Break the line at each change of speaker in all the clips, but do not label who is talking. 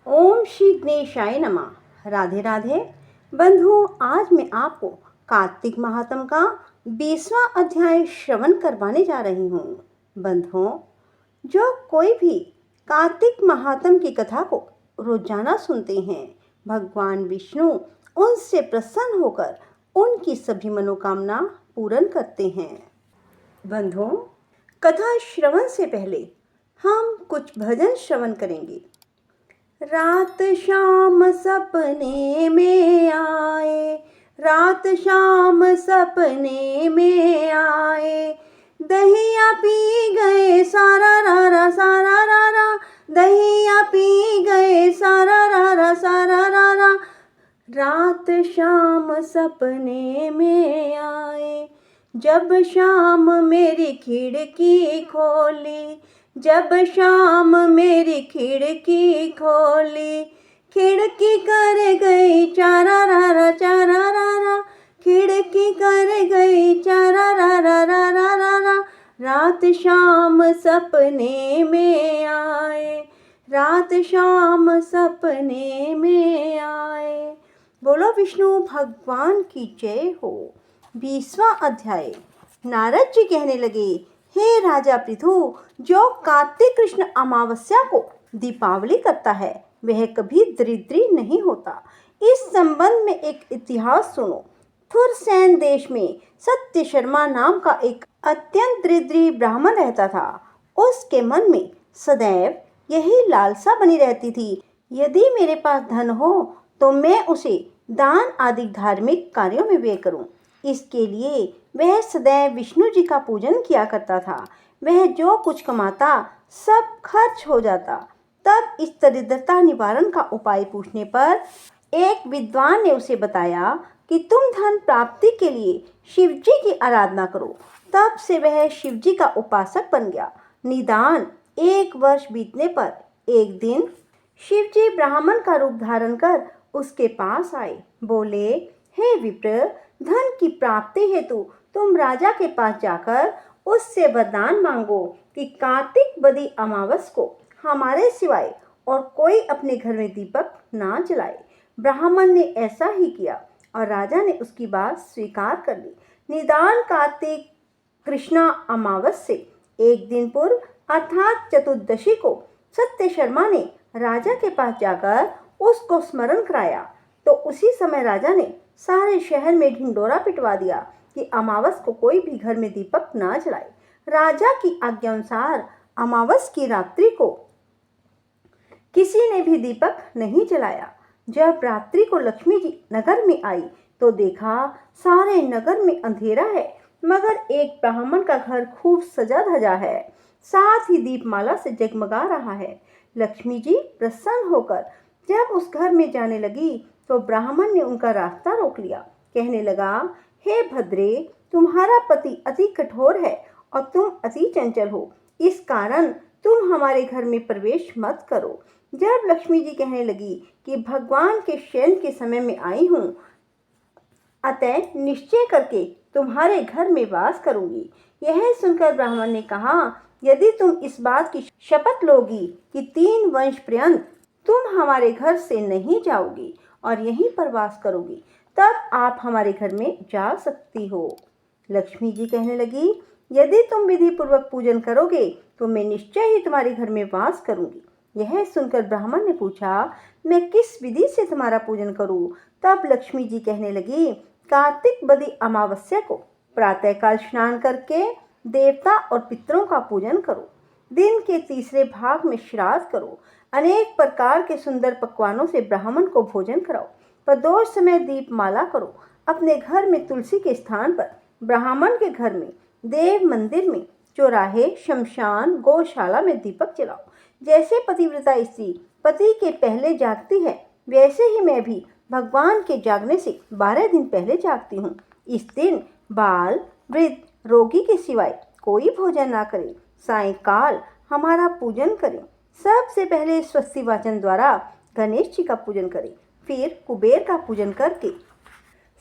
ओम श्री गणेशाय नमः। राधे राधे बंधुओं, आज मैं आपको कार्तिक महात्म का 20वां अध्याय श्रवण करवाने जा रही हूँ। बंधुओं, जो कोई भी कार्तिक महात्म की कथा को रोजाना सुनते हैं, भगवान विष्णु उनसे प्रसन्न होकर उनकी सभी मनोकामना पूर्ण करते हैं। बंधुओं, कथा श्रवण से पहले हम कुछ भजन श्रवण करेंगे। रात शाम सपने में आए, रात शाम सपने में आए, दहिया पी गए सारा रा रा, दहिया पी गए सारा रा। रात शाम सपने में आए, जब शाम मेरी खिड़की खोली, जब शाम मेरी खिड़की खोली, खिड़की कर गई चारा रा, खिड़की कर गई चारा रा। रात शाम सपने में आए, रात शाम सपने में आए। बोलो विष्णु भगवान की जय हो। 20वां अध्याय। नारद जी कहने लगे, हे राजा पृथु, जो कार्तिक कृष्ण अमावस्या को दीपावली करता है वह कभी दरिद्री नहीं होता। इस संबंध में एक इतिहास सुनो। थुरसैन देश में सत्य शर्मा नाम का एक अत्यंत दरिद्री ब्राह्मण रहता था। उसके मन में सदैव यही लालसा बनी रहती थी, यदि मेरे पास धन हो तो मैं उसे दान आदि धार्मिक कार्यों में व्यय करूं। इसके लिए वह सदैव विष्णु जी का पूजन किया करता था। वह जो कुछ कमाता सब खर्च हो जाता। तब इस दरिद्रता निवारण का उपाय पूछने पर एक विद्वान ने उसे बताया कि तुम धन प्राप्ति के लिए शिव जी की आराधना करो। तब से वह शिव जी का उपासक बन गया। निदान 1 वर्ष बीतने पर एक दिन शिव जी ब्राह्मण का रूप धारण कर उसके पास आए। बोले, हे विप्र, धन की प्राप्ति हेतु तुम राजा के पास जाकर उससे वरदान मांगो कि कार्तिक बदी अमावस को हमारे सिवाय और कोई अपने घर में दीपक ना जलाए। ब्राह्मण ने ऐसा ही किया और राजा ने उसकी बात स्वीकार कर ली। निदान कार्तिक कृष्णा अमावस से एक दिन पूर्व अर्थात चतुर्दशी को सत्य शर्मा ने राजा के पास जाकर उसको स्मरण कराया तो उसी समय राजा ने सारे शहर में ढिंडोरा पिटवा दिया कि अमावस को कोई भी घर में दीपक ना जलाए। राजा की आज्ञा अनुसार अमावस की रात्रि को किसी ने भी दीपक नहीं जलाया। जब रात्रि को लक्ष्मी जी नगर में आई तो देखा सारे नगर में अंधेरा है, मगर एक ब्राह्मण का घर खूब सजा धजा है, साथ ही दीपमाला से जगमगा रहा है। लक्ष्मी जी प्रसन्न होकर जब उस घर में जाने लगी तो ब्राह्मण ने उनका रास्ता रोक लिया। कहने लगा, हे भद्रे, तुम्हारा पति अति कठोर है और तुम अति चंचल हो, इस कारण तुम हमारे घर में प्रवेश मत करो। जब लक्ष्मी जी कहने लगी कि भगवान के शयन के समय में आई हूँ, अतः निश्चय करके तुम्हारे घर में वास करूंगी। यह सुनकर ब्राह्मण ने कहा, यदि तुम इस बात की शपथ लोगी कि 3 वर्ष पर्यंत तुम हमारे घर से नहीं जाओगी और यहीं पर वास करोगी, तब आप हमारे घर में जा सकती हो। लक्ष्मी जी कहने लगी, यदि तुम विधि पूर्वक पूजन करोगे तो मैं निश्चय ही तुम्हारे घर में वास करूंगी। यह सुनकर ब्राह्मण ने पूछा, मैं किस विधि से तुम्हारा पूजन करूं? तब लक्ष्मी जी कहने लगी, कार्तिक बदी अमावस्या को प्रातःकाल स्नान करके देवता और पितरों का पूजन करो। दिन के तीसरे भाग में श्राद्ध करो। अनेक प्रकार के सुंदर पकवानों से ब्राह्मण को भोजन कराओ। प्रदोष समय दीपमाला करो। अपने घर में तुलसी के स्थान पर, ब्राह्मण के घर में, देव मंदिर में, चौराहे, शमशान, गौशाला में दीपक जलाओ। जैसे पतिव्रता स्त्री पति के पहले जागती है, वैसे ही मैं भी भगवान के जागने से 12 दिन पहले जागती हूँ। इस दिन बाल, वृद्ध, रोगी के सिवाय कोई भोजन ना करे। सायंकाल हमारा पूजन करें। सबसे पहले स्वस्ति वाचन द्वारा गणेश जी का पूजन करें, फिर कुबेर का पूजन करके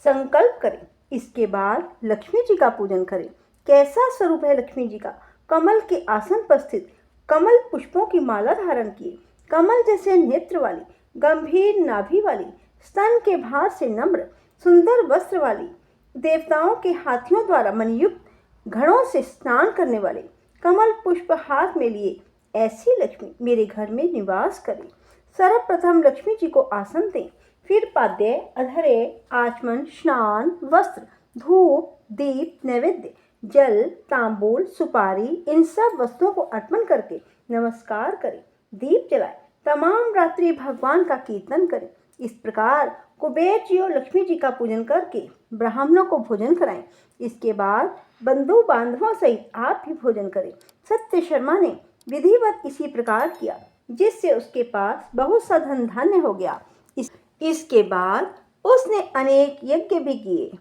संकल्प करें। इसके बाद लक्ष्मी जी का पूजन करें। कैसा स्वरूप है लक्ष्मी जी का? कमल के आसन पर स्थित, कमल पुष्पों की माला धारण किए, कमल जैसे नेत्र वाली, गंभीर नाभि वाली, स्तन के भार से नम्र, सुंदर वस्त्र वाली, देवताओं के हाथियों द्वारा मनयुक्त घड़ों से स्नान करने वाले, कमल पुष्प हाथ में लिए ऐसी लक्ष्मी मेरे घर में निवास करे। सर्वप्रथम लक्ष्मी जी को आसन दें, फिर पाद्य, अधरे, आचमन, स्नान, वस्त्र, धूप, दीप, नैवेद्य, जल, तांबूल, सुपारी, इन सब वस्तुओं को अर्पण करके नमस्कार करें, दीप जलाएं, तमाम रात्रि भगवान का कीर्तन करें। इस प्रकार कुबेर जी और लक्ष्मी जी का पूजन करके ब्राह्मणों को भोजन कराएं। इसके बाद बंधु बांधवों सहित आप भी भोजन करें। सत्य शर्मा ने विधिवत इसी प्रकार किया, जिससे उसके पास बहुत सा धन धान्य हो गया। इसके बाद उसने अनेक यज्ञ भी किए।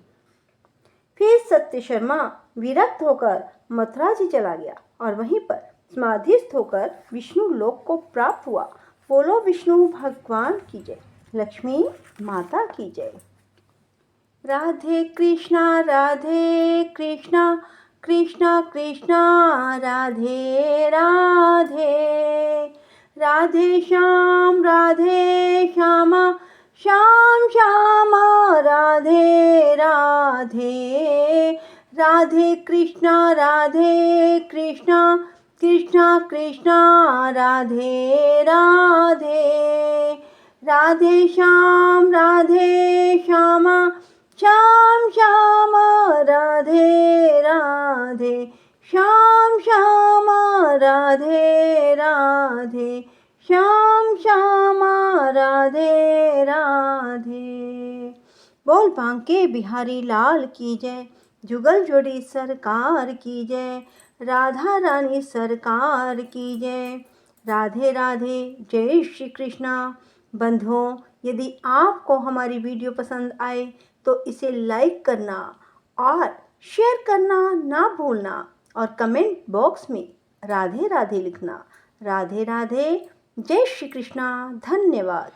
फिर सत्य शर्मा विरक्त होकर मथुरा जी चला गया और वहीं पर समाधिस्थ होकर विष्णु लोक को प्राप्त हुआ। बोलो विष्णु भगवान की जय, लक्ष्मी माता की जय। राधे कृष्णा कृष्णा कृष्णा राधे राधे, राधे श्यामा श्याम श्यामा राधे राधे, राधे कृष्णा कृष्णा कृष्णा राधे राधे, राधे श्यामा श्याम श्यामा राधे राधे, श्याम श्यामा राधे राधे, श्याम श्यामा राधे राधे। बोल बांके बिहारी लाल की जय, जुगल जोड़ी सरकार की जय, राधा रानी सरकार की जय। राधे राधे, जय श्री कृष्णा। बंधुओं, यदि आपको हमारी वीडियो पसंद आए तो इसे लाइक करना और शेयर करना ना भूलना और कमेंट बॉक्स में राधे राधे लिखना। राधे राधे, जय श्री कृष्णा। धन्यवाद।